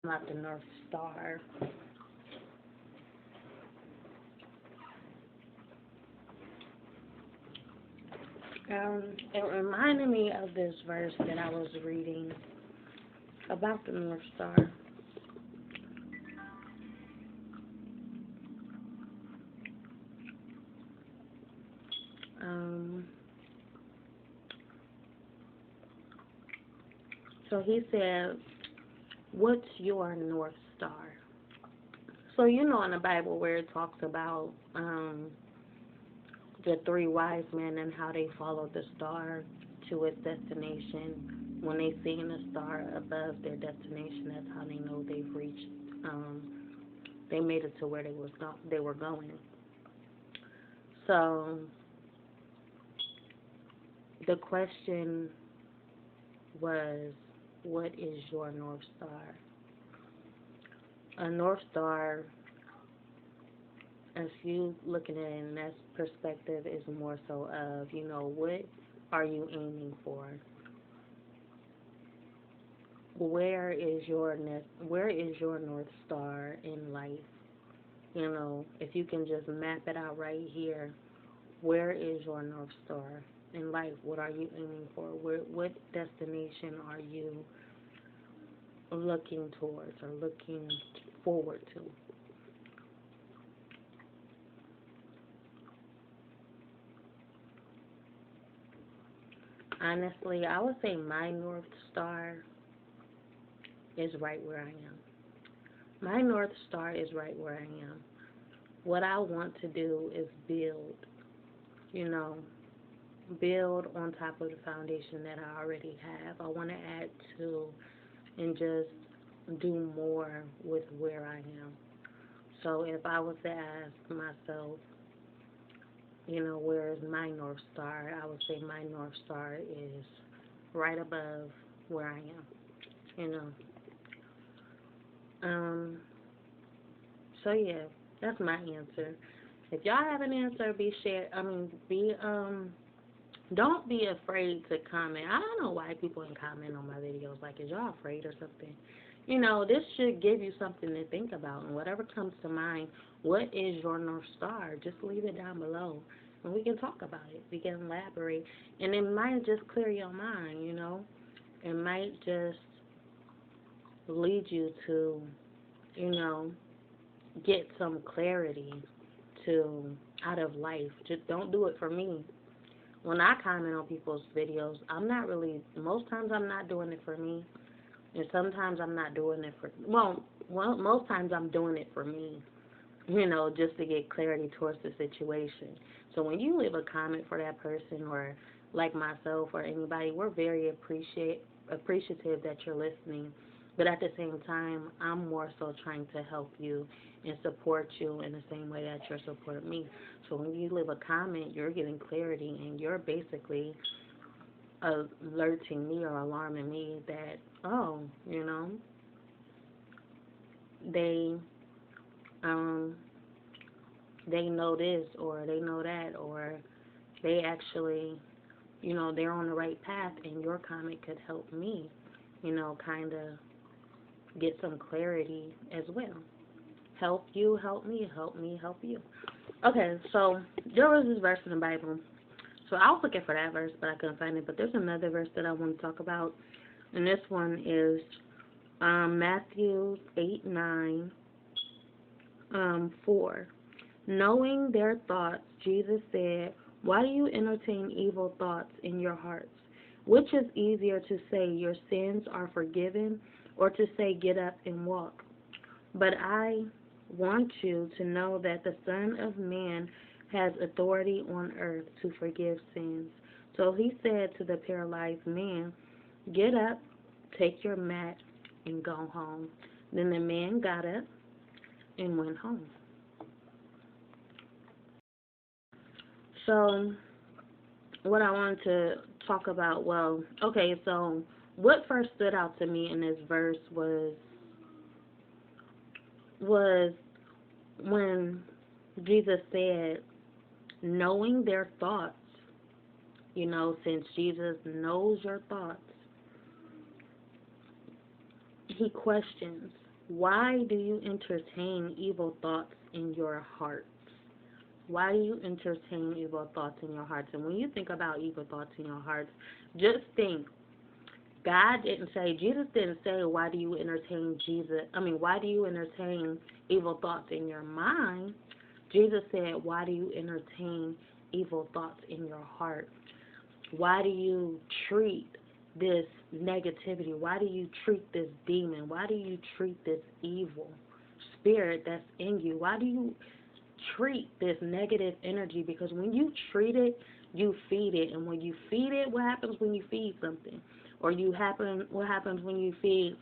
about the North Star. It reminded me of this verse that I was reading about the North Star. Um, so he said, "What's your North Star?" So you know in the Bible where it talks about the three wise men and how they followed the star to its destination. When they seen the star above their destination, that's how they know they've reached. Um, they made it to where they were going. So the question was, what is your North Star? A North Star, if you looking at it in that perspective, is more so of, what are you aiming for? Where is your North Star in life? If you can just map it out right here, where is your North Star in life? What are you aiming for? What destination are you looking towards or looking forward to? Honestly, I would say my North Star is right where I am. My North Star is right where I am. What I want to do is build, you know, build on top of the foundation that I already have. I want to add to and just do more with where I am. So if I was to ask myself, where is my North Star? I would say my North Star is right above where I am, you know. Um, so yeah, that's my answer. If y'all have an answer, don't be afraid to comment. I don't know why people can comment on my videos. Like, is y'all afraid or something? This should give you something to think about. And whatever comes to mind, what is your North Star? Just leave it down below. And we can talk about it. We can elaborate. And it might just clear your mind. It might just lead you to, you know, get some clarity to out of life. Just don't do it for me. When I comment on people's videos, most times I'm not doing it for me. And sometimes I'm not doing it most times I'm doing it for me, just to get clarity towards the situation. So when you leave a comment for that person or like myself or anybody, we're very appreciative that you're listening. But at the same time, I'm more so trying to help you and support you in the same way that you're supporting me. So when you leave a comment, you're getting clarity and you're basically alerting me or alarming me that, they um they know this or they know that or they actually, they're on the right path and your comment could help me, kind of get some clarity as well. Help you, help me, help you. Okay, so there was this verse in the Bible. So I was looking for that verse, but I couldn't find it. But there's another verse that I want to talk about, and this one is Matthew 8:9, 4. Knowing their thoughts, Jesus said, "Why do you entertain evil thoughts in your hearts? Which is easier to say, your sins are forgiven, or to say, get up and walk? But I want you to know that the Son of Man has authority on earth to forgive sins." So he said to the paralyzed man, "Get up, take your mat, and go home." Then the man got up and went home. So what I wanted to talk about, so what first stood out to me in this verse was when Jesus said, knowing their thoughts, since Jesus knows your thoughts, he questions. Why do you entertain evil thoughts in your hearts? Why do you entertain evil thoughts in your hearts? And when you think about evil thoughts in your hearts, just think, God didn't say, Jesus didn't say, why do you entertain why do you entertain evil thoughts in your mind? Jesus said, why do you entertain evil thoughts in your heart? Why do you treat this negativity? Why do you treat this demon? Why do you treat this evil spirit that's in you? Why do you treat this negative energy? Because when you treat it, you feed it. And when you feed it, what happens when you feed something? Or what happens when you feed,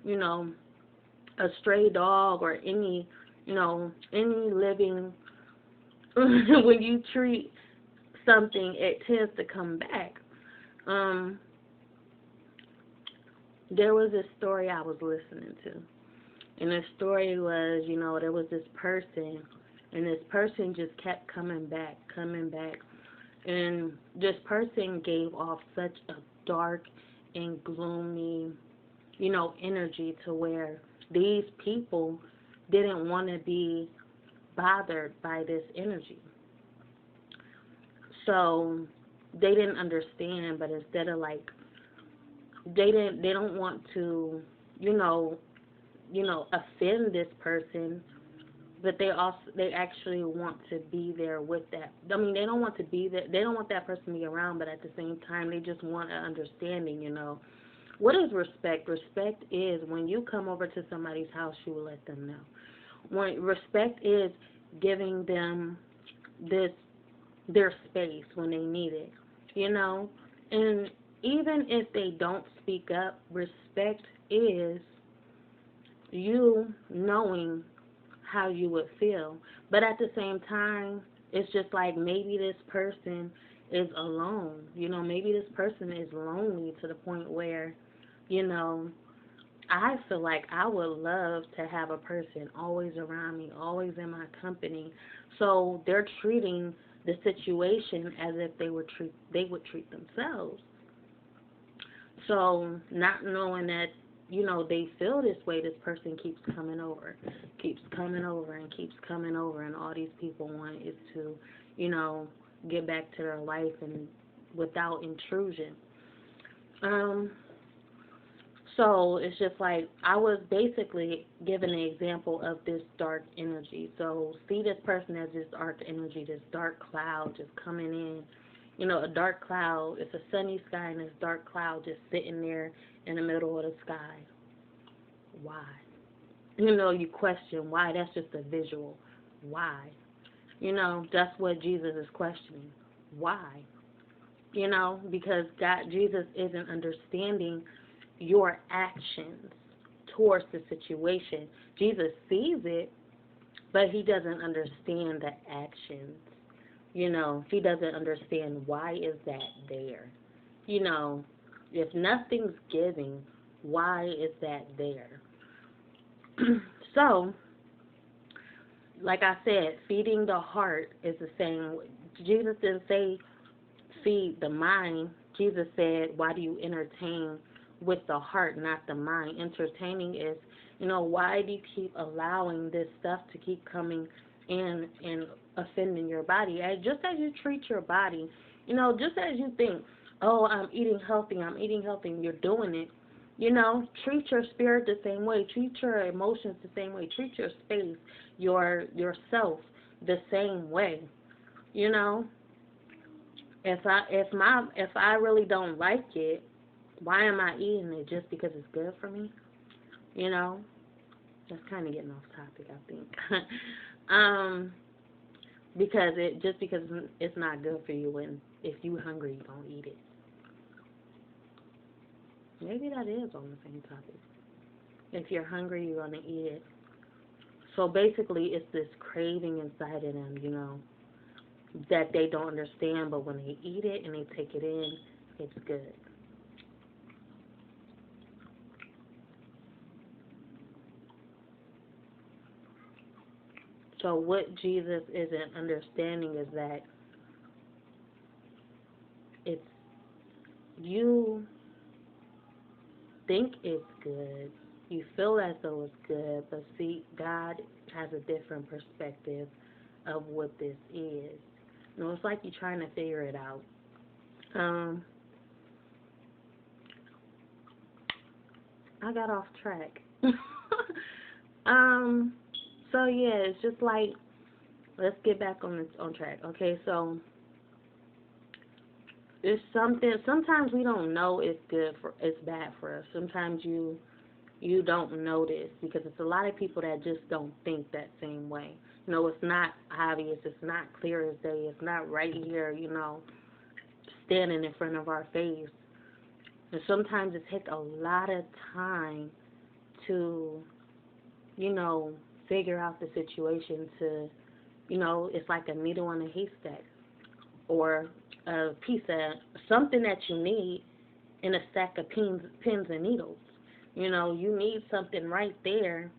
a stray dog or any living, when you treat something, it tends to come back. There was this story I was listening to. And the story was, there was this person, and this person just kept coming back. And this person gave off such a dark and gloomy, energy to where these people didn't want to be bothered by this energy. So they didn't understand, but instead of they don't want to, offend this person, but they actually want to be there with that. I mean, they don't want to be there. They don't want that person to be around, but at the same time, they just want an understanding. What is respect? Respect is when you come over to somebody's house, you will let them know. When respect is giving them their space when they need it. And even if they don't speak up, respect is you knowing how you would feel. But at the same time, it's just like maybe this person is alone. Maybe this person is lonely to the point where, I feel like I would love to have a person always around me, always in my company. So they're treating the situation as if they would treat themselves. So not knowing that, they feel this way, this person keeps coming over, and all these people want is to, get back to their life and without intrusion. So it's just like I was basically given an example of this dark energy. So see this person as this dark energy, this dark cloud just coming in. A dark cloud, it's a sunny sky and this dark cloud just sitting there in the middle of the sky. Why? You question why. That's just a visual. Why? That's what Jesus is questioning. Why? Because Jesus isn't understanding your actions towards the situation. Jesus sees it, but he doesn't understand the actions. He doesn't understand why is that there. If nothing's giving, why is that there? So, like I said, feeding the heart is the same. Jesus didn't say feed the mind. Jesus said, why do you entertain with the heart, not the mind? Entertaining is, why do you keep allowing this stuff to keep coming in and offending your body? Just as you treat your body, just as you think, oh, I'm eating healthy, and you're doing it. Treat your spirit the same way. Treat your emotions the same way. Treat your space, yourself the same way. If I really don't like it, why am I eating it? Just because it's good for me? That's kind of getting off topic, I think. Because it's not good for you, and if you're hungry, you don't eat it. Maybe that is on the same topic. If you're hungry, you're going to eat it. So basically, it's this craving inside of them, that they don't understand, but when they eat it and they take it in, it's good. So what Jesus isn't understanding is that you think it's good, You feel as though it's good, but see, God has a different perspective of what this is. It's like you're trying to figure it out. Um, I got off track. um, so yeah, it's just like, let's get back on track. Okay, so it's something. Sometimes we don't know it's bad for us. Sometimes you don't notice because it's a lot of people that just don't think that same way. It's not obvious. It's not clear as day. It's not right here. Standing in front of our face. And sometimes it takes a lot of time to, figure out the situation to, it's like a needle in a haystack or a piece of something that you need in a stack of pins and needles. You need something right there,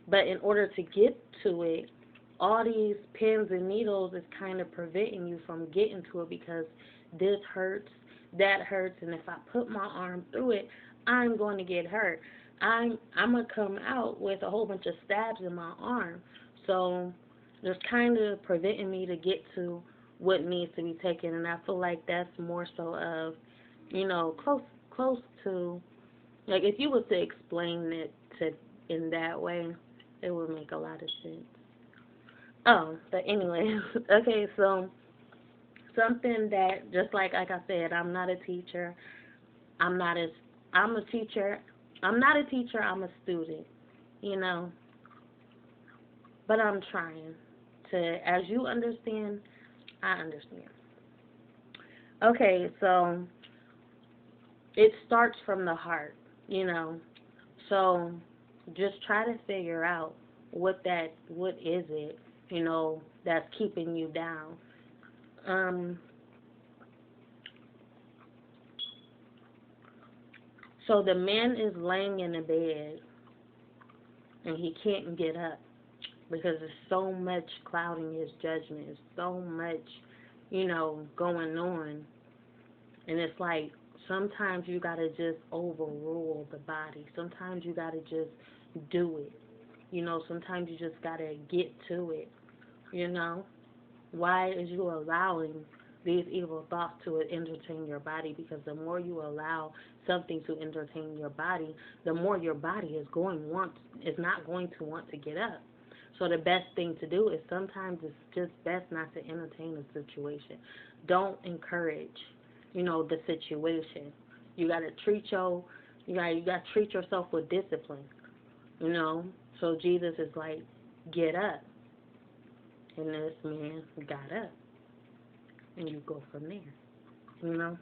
but in order to get to it, all these pins and needles is kind of preventing you from getting to it because this hurts, that hurts, and if I put my arm through it, I'm going to get hurt. I'm going to come out with a whole bunch of stabs in my arm. So it's kind of preventing me to get to what needs to be taken, and I feel like that's more so of, close to, like if you were to explain it in that way, it would make a lot of sense. Oh, but anyway, okay, so something that just like I said, I'm not a teacher. I'm a teacher. I'm not a teacher, I'm a student, you know. But I'm trying to, as you understand, I understand. Okay, so it starts from the heart, you know. So just try to figure out what is it, that's keeping you down. Um, so the man is laying in the bed and he can't get up because there's so much clouding his judgment, there's so much, going on. And it's like sometimes you gotta just overrule the body. Sometimes you gotta just do it. Sometimes you just gotta get to it. Why is you allowing these evil thoughts to entertain your body? Because the more you allow something to entertain your body, the more your body is not going to want to get up. So the best thing to do is sometimes it's just best not to entertain a situation. Don't encourage, the situation. You gotta treat yourself with discipline. So Jesus is like, get up. And this man got up. And you go from there.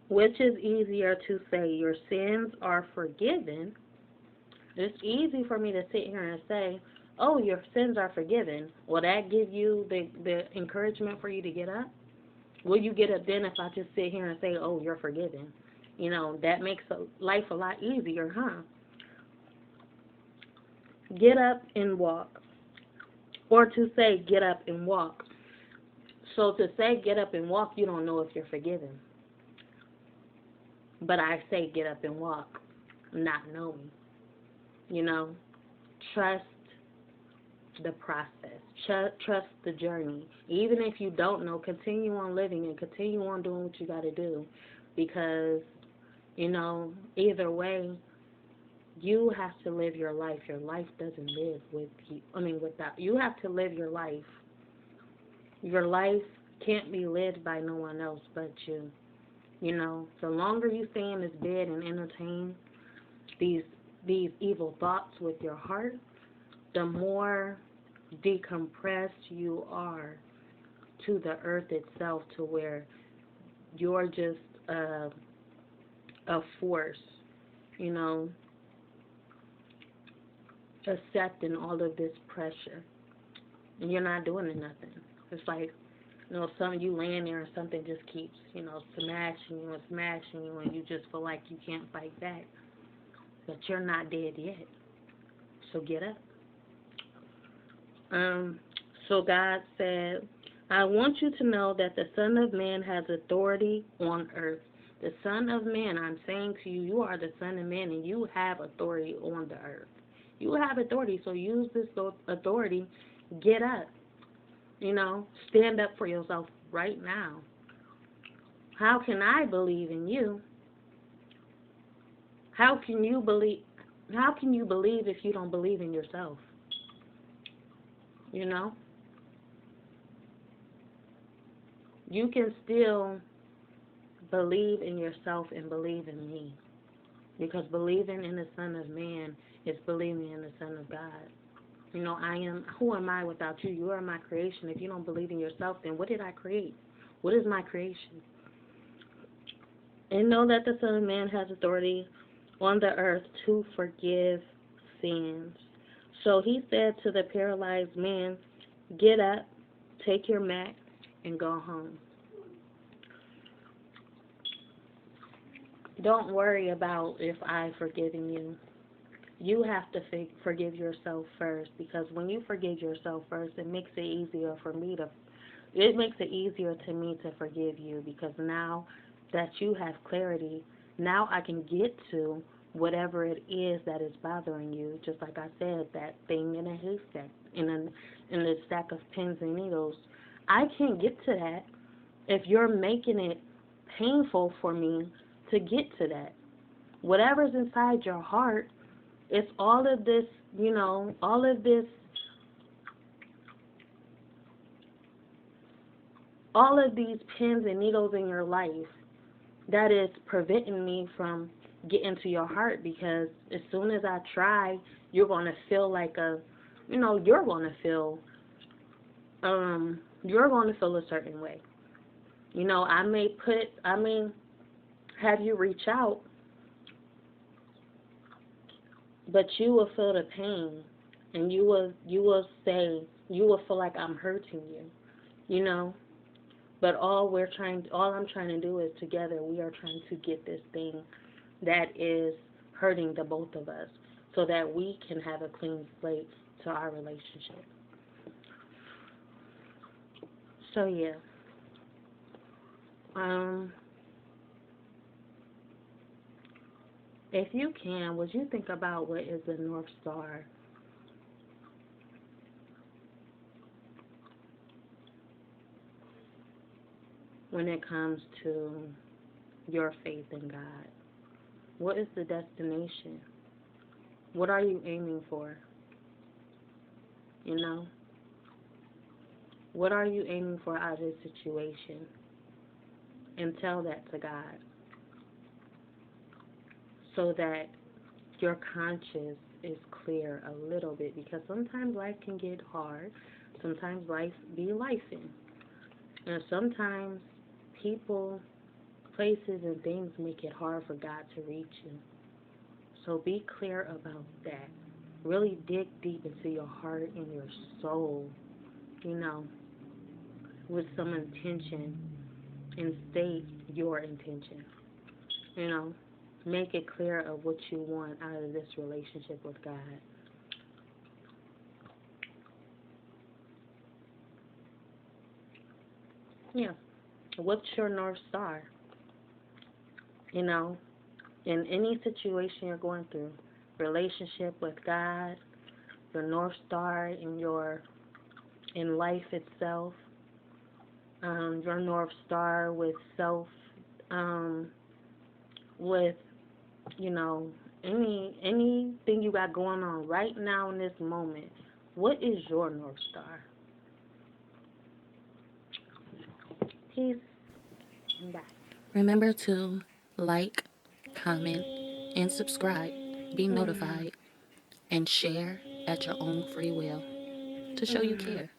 Which is easier to say, your sins are forgiven. It's easy for me to sit here and say, oh, your sins are forgiven. Will that give you the encouragement for you to get up? Will you get up then if I just sit here and say, oh, you're forgiven? That makes life a lot easier, huh? Get up and walk. Or to say, get up and walk. So to say, get up and walk, you don't know if you're forgiven. But I say, get up and walk, not knowing. Trust the process. Trust the journey. Even if you don't know, continue on living and continue on doing what you got to do. Because, either way, you have to live your life. Your life doesn't live with you. Without. You have to live your life. Your life can't be lived by no one else but you. The longer you stay in this bed and entertain these evil thoughts with your heart, the more decompressed you are to the earth itself, to where you're just a force, accepting all of this pressure. And you're not doing nothing. It's like, you laying there and something just keeps, smashing you and smashing you, and you just feel like you can't fight back. But you're not dead yet. So get up. So God said, I want you to know that the Son of Man has authority on earth. The Son of Man, I'm saying to you, you are the Son of Man and you have authority on the earth. You have authority, so use this authority. Get up. Stand up for yourself right now. How can I believe in you? How can you believe if you don't believe in yourself? You know? You can still believe in yourself and believe in me. Because believing in the Son of Man is believing in the Son of God. Who am I without you? You are my creation. If you don't believe in yourself, then what did I create? What is my creation? And know that the Son of Man has authority on the earth to forgive sins. So he said to the paralyzed man, get up, take your mat, and go home. Don't worry about if I've forgiven you. You have to forgive yourself first, because when you forgive yourself first, it makes it easier to me to forgive you, because now that you have clarity, now I can get to whatever it is that is bothering you. Just like I said, that thing in a haystack, in a stack of pins and needles. I can't get to that if you're making it painful for me to get to that. Whatever's inside your heart, it's all of this, all of these pins and needles in your life that is preventing me from getting to your heart, because as soon as I try, you're going to feel like you're going to feel a certain way. I may have you reach out, but you will feel the pain, and you will feel like I'm hurting you, But all I'm trying to do is, together we are trying to get this thing that is hurting the both of us, so that we can have a clean slate to our relationship. So yeah. If you can, would you think about what is the North Star? When it comes to your faith in God? What is the destination? What are you aiming for? What are you aiming for out of this situation? And tell that to God, so that your conscience is clear a little bit, because sometimes life can get hard. Sometimes life be lifing. And sometimes people, places, and things make it hard for God to reach you. So be clear about that. Really dig deep into your heart and your soul, with some intention, and state your intention. Make it clear of what you want out of this relationship with God. Yeah. What's your North Star? In any situation you're going through, relationship with God, your North Star in life itself, your North Star with self, with anything you got going on right now in this moment. What is your North Star? Peace. Bye. Remember to like, comment, and subscribe. Be notified, and share at your own free will to show you care.